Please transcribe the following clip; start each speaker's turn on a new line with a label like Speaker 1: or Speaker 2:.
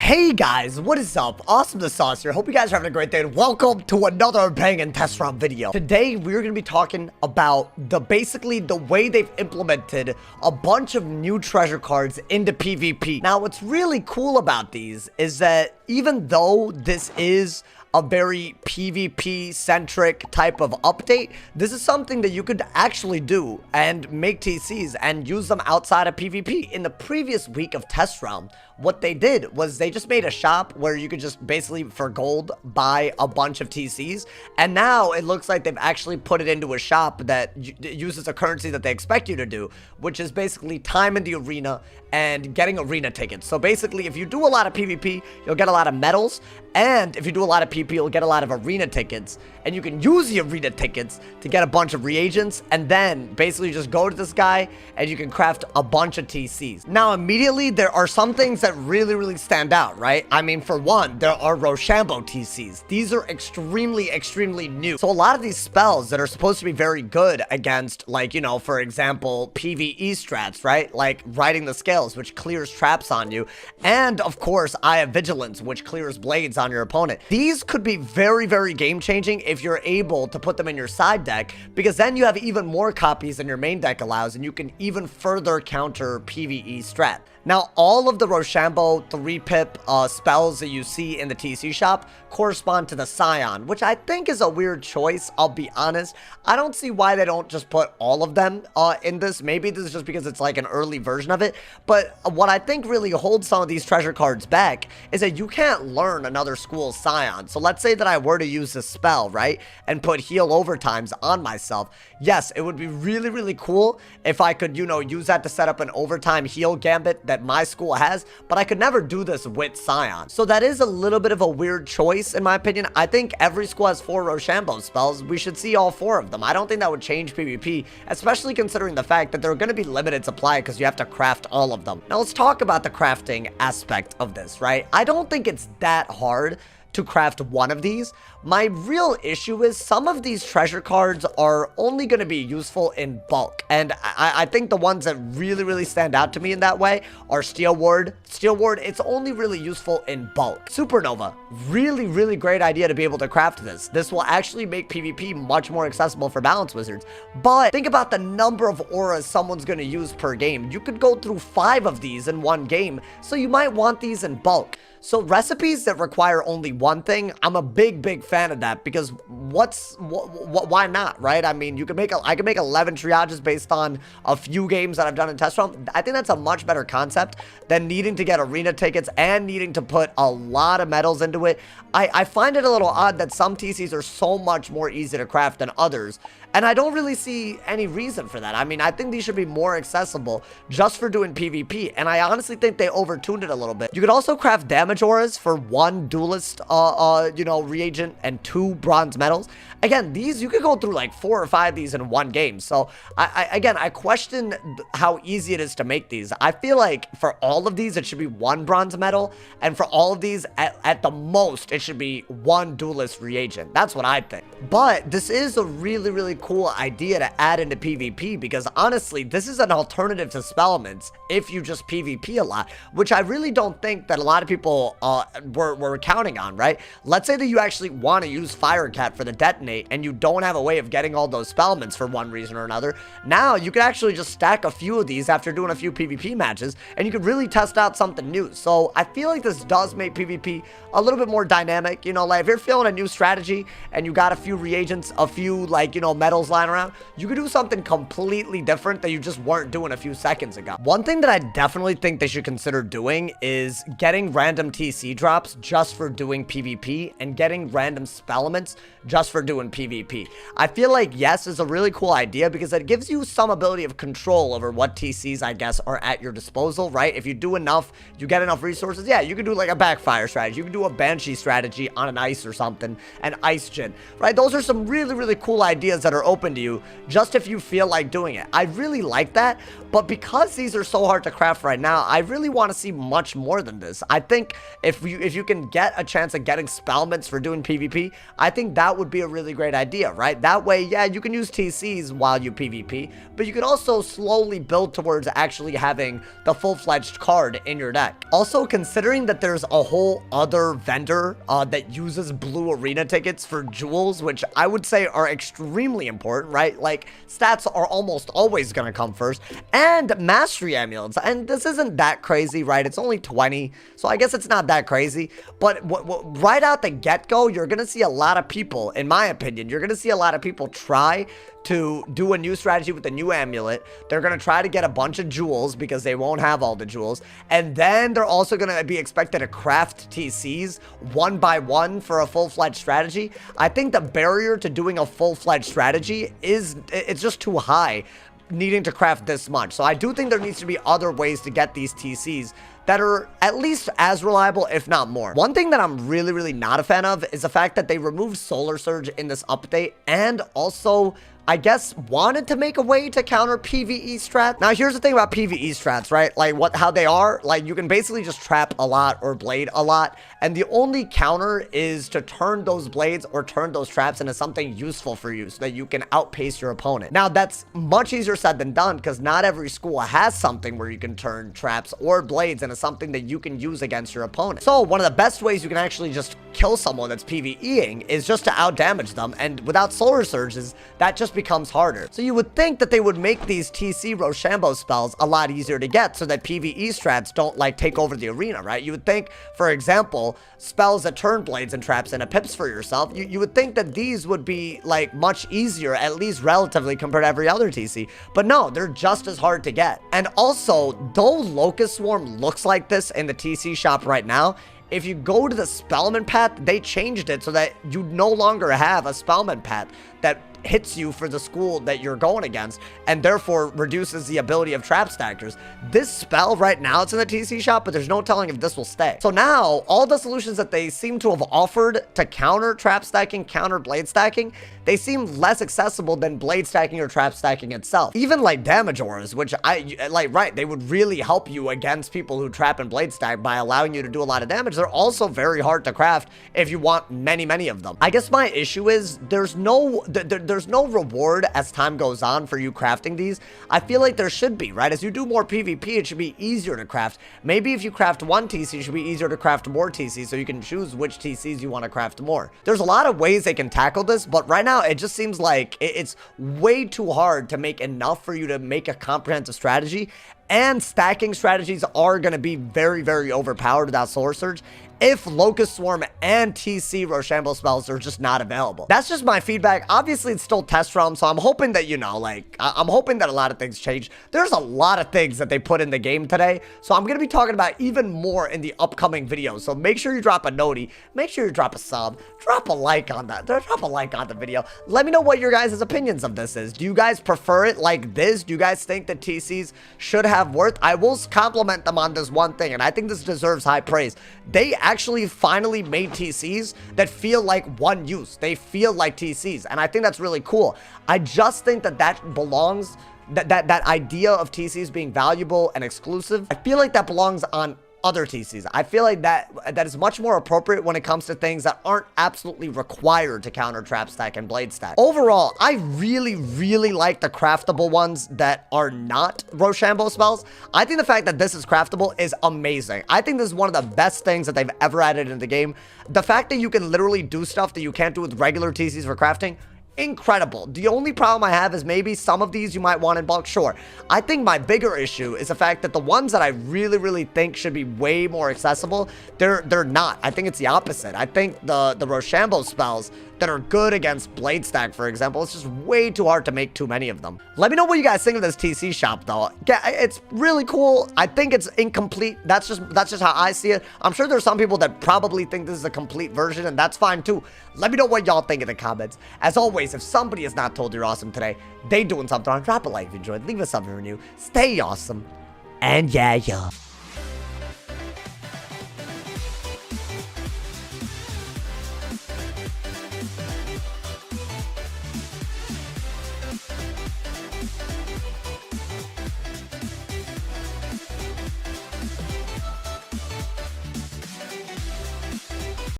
Speaker 1: Hey guys, what is up? AwesomeTheSauce here. Hope you guys are having a great day and welcome to another banging test round video. Today, we're going to be talking about basically the way they've implemented a bunch of new treasure cards into PvP. Now, what's really cool about these is that even though this is a very PvP-centric type of update, this is something that you could actually do and make TCs and use them outside of PvP. In the previous week of test round, what they did was they just made a shop where you could just basically, for gold, buy a bunch of TCs, and now it looks like they've actually put it into a shop that uses a currency that they expect you to do, which is basically time in the arena and getting arena tickets. So basically, if you do a lot of PvP, you'll get a lot of medals, and if you do a lot of PvP, you'll get a lot of arena tickets, and you can use the arena tickets to get a bunch of reagents, and then basically just go to this guy, and you can craft a bunch of TCs. Now, immediately, there are some things that really stand out, right? I mean, for one, there are Roshambo TCs. These are extremely new. So a lot of these spells that are supposed to be very good against, like, you know, for example, PvE strats, right? Like riding the scales, which clears traps on you, and of course, Eye of Vigilance, which clears blades on your opponent. These could be very game-changing if you're able to put them in your side deck, because then you have even more copies than your main deck allows, and you can even further counter PvE strat. Now, all of the Roshambo 3-pip spells that you see in the TC shop correspond to the Scion, which I think is a weird choice, I'll be honest. I don't see why they don't just put all of them in this. Maybe this is just because it's like an early version of it, but what I think really holds some of these treasure cards back is that you can't learn another school's Scion. So let's say that I were to use this spell, right, and put heal overtimes on myself. Yes, it would be really cool if I could, you know, use that to set up an overtime heal gambit that my school has, but I could never do this with Scion. So that is a little bit of a weird choice, in my opinion. I think every school has 4 Roshambo spells. We should see all 4 of them. I don't think that would change PvP, especially considering the fact that they're going to be limited supply because you have to craft all of them. Now, let's talk about the crafting aspect of this, right? I don't think it's that hard to craft one of these. My real issue is some of these treasure cards are only going to be useful in bulk, and I think the ones that really stand out to me in that way are Steel Ward. Steel Ward, it's only really useful in bulk. Supernova, really great idea to be able to craft this. This will actually make PvP much more accessible for balance wizards, but think about the number of auras someone's going to use per game. You could go through 5 of these in one game, so you might want these in bulk. So recipes that require only one thing, I'm a big fan of that, because why not, right? I mean, I could make 11 triages based on a few games that I've done in test round. I think that's a much better concept than needing to get arena tickets and needing to put a lot of medals into it. I find it a little odd that some TCs are so much more easy to craft than others, and I don't really see any reason for that. I mean, I think these should be more accessible just for doing PvP, and I honestly think they overtuned it a little bit. You could also craft damage auras for 1 duelist, you know, reagent and 2 bronze medals. Again, these, you could go through like 4 or 5 of these in one game. So, I question how easy it is to make these. I feel like for all of these, it should be 1 bronze medal, and for all of these, at the most, it should be 1 duelist reagent. That's what I think. But this is a really cool idea to add into PvP, because honestly, this is an alternative to spellments if you just PvP a lot, which I really don't think that a lot of people were counting on, right? Let's say that you actually want to use Firecat for the detonate, and you don't have a way of getting all those spellments for one reason or another. Now, you can actually just stack a few of these after doing a few PvP matches, and you could really test out something new. So, I feel like this does make PvP a little bit more dynamic. You know, like, if you're feeling a new strategy, and you got a few reagents, a few, like, you know, medals lying around, you could do something completely different that you just weren't doing a few seconds ago. One thing that I definitely think they should consider doing is getting random TC drops just for doing PvP, and getting random spellments just for doing PvP. I feel like, yes, is a really cool idea, because it gives you some ability of control over what TCs, I guess, are at your disposal, right? If you do enough, you get enough resources, yeah, you can do like a backfire strategy, you can do a Banshee strategy on an ice or something, an ice gin, right? Those are some really cool ideas that are open to you, just if you feel like doing it. I really like that, But because these are so hard to craft right now, I really want to see much more than this. I think if you can get a chance at getting spellments for doing PvP, I think that would be a really great idea, right? That way, yeah, you can use TCs while you PvP, but you can also slowly build towards actually having the full-fledged card in your deck. Also, considering that there's a whole other vendor that uses blue arena tickets for jewels, which I would say are extremely important, right? Like, stats are almost always gonna come first, and mastery amulets, and this isn't that crazy, right? It's only 20, so I guess it's not that crazy, but right out the get-go, you're gonna see a lot of people, in my opinion, you're gonna see a lot of people try to do a new strategy with a new amulet. They're going to try to get a bunch of jewels because they won't have all the jewels. And then they're also going to be expected to craft TCs one by one for a full-fledged strategy. I think the barrier to doing a full-fledged strategy it's just too high, needing to craft this much. So I do think there needs to be other ways to get these TCs that are at least as reliable, if not more. One thing that I'm really not a fan of is the fact that they removed Solar Surge in this update, and also, I guess, wanted to make a way to counter PvE strats. Now, here's the thing about PvE strats, right? Like, how they are, like, you can basically just trap a lot or blade a lot, and the only counter is to turn those blades or turn those traps into something useful for you so that you can outpace your opponent. Now, that's much easier said than done, because not every school has something where you can turn traps or blades into something that you can use against your opponent. So, one of the best ways you can actually just kill someone that's PvEing is just to outdamage them, and without Solar Surges, that just becomes harder. So you would think that they would make these TC Roshambo spells a lot easier to get so that PvE strats don't, like, take over the arena, right? You would think, for example, spells that turn blades and traps into pips for yourself, you would think that these would be, like, much easier, at least relatively, compared to every other TC. But no, they're just as hard to get. And also, though Locust Swarm looks like this in the TC shop right now, if you go to the Spellman path, they changed it so that you no longer have a Spellman path that hits you for the school that you're going against, and therefore reduces the ability of trap stackers. This spell right now, it's in the TC shop, but there's no telling if this will stay. So now, all the solutions that they seem to have offered to counter trap stacking, counter blade stacking, they seem less accessible than blade stacking or trap stacking itself. Even like damage auras, which they would really help you against people who trap and blade stack by allowing you to do a lot of damage. They're also very hard to craft if you want many of them. I guess my issue is there's no reward as time goes on for you crafting these. I feel like there should be, right? As you do more PvP, it should be easier to craft. Maybe if you craft one TC, it should be easier to craft more TCs, so you can choose which TCs you want to craft more. There's a lot of ways they can tackle this, but right now, it just seems like it's way too hard to make enough for you to make a comprehensive strategy, and stacking strategies are going to be very overpowered without Solar Surge if Locust Swarm and TC Roshambo spells are just not available. That's just my feedback. Obviously, it's still test realm, so I'm hoping that, you know, like, I'm hoping that a lot of things change. There's a lot of things that they put in the game today, so I'm going to be talking about even more in the upcoming videos. So make sure you drop a noti, make sure you drop a sub, drop a like on that, drop a like on the video. Let me know what your guys' opinions of this is. Do you guys prefer it like this? Do you guys think that TCs should have worth? I will compliment them on this one thing, and I think this deserves high praise. They actually finally made TCs that feel like one use. They feel like TCs, and I think that's really cool. I just think that that belongs, that idea of TCs being valuable and exclusive, I feel like that belongs on other TCs. I feel like that is much more appropriate when it comes to things that aren't absolutely required to counter trap stack and blade stack. Overall, I really like the craftable ones that are not Roshambo spells. I think the fact that this is craftable is amazing. I think this is one of the best things that they've ever added in the game. The fact that you can literally do stuff that you can't do with regular TCs for crafting, incredible. The only problem I have is maybe some of these you might want in bulk. Sure, I think my bigger issue is the fact that the ones that I really think should be way more accessible, they're not. I think it's the opposite. I think the Roshambo spells that are good against blade stack, for example, it's just way too hard to make too many of them. Let me know what you guys think of this TC shop, though. Yeah, it's really cool. I think it's incomplete. That's just how I see it. I'm sure there's some people that probably think this is a complete version, and that's fine too. Let me know what y'all think in the comments. As always, if somebody has not told you you're awesome today, they doing something wrong. Drop a like if you enjoyed. Leave us something new. Stay awesome. And yeah.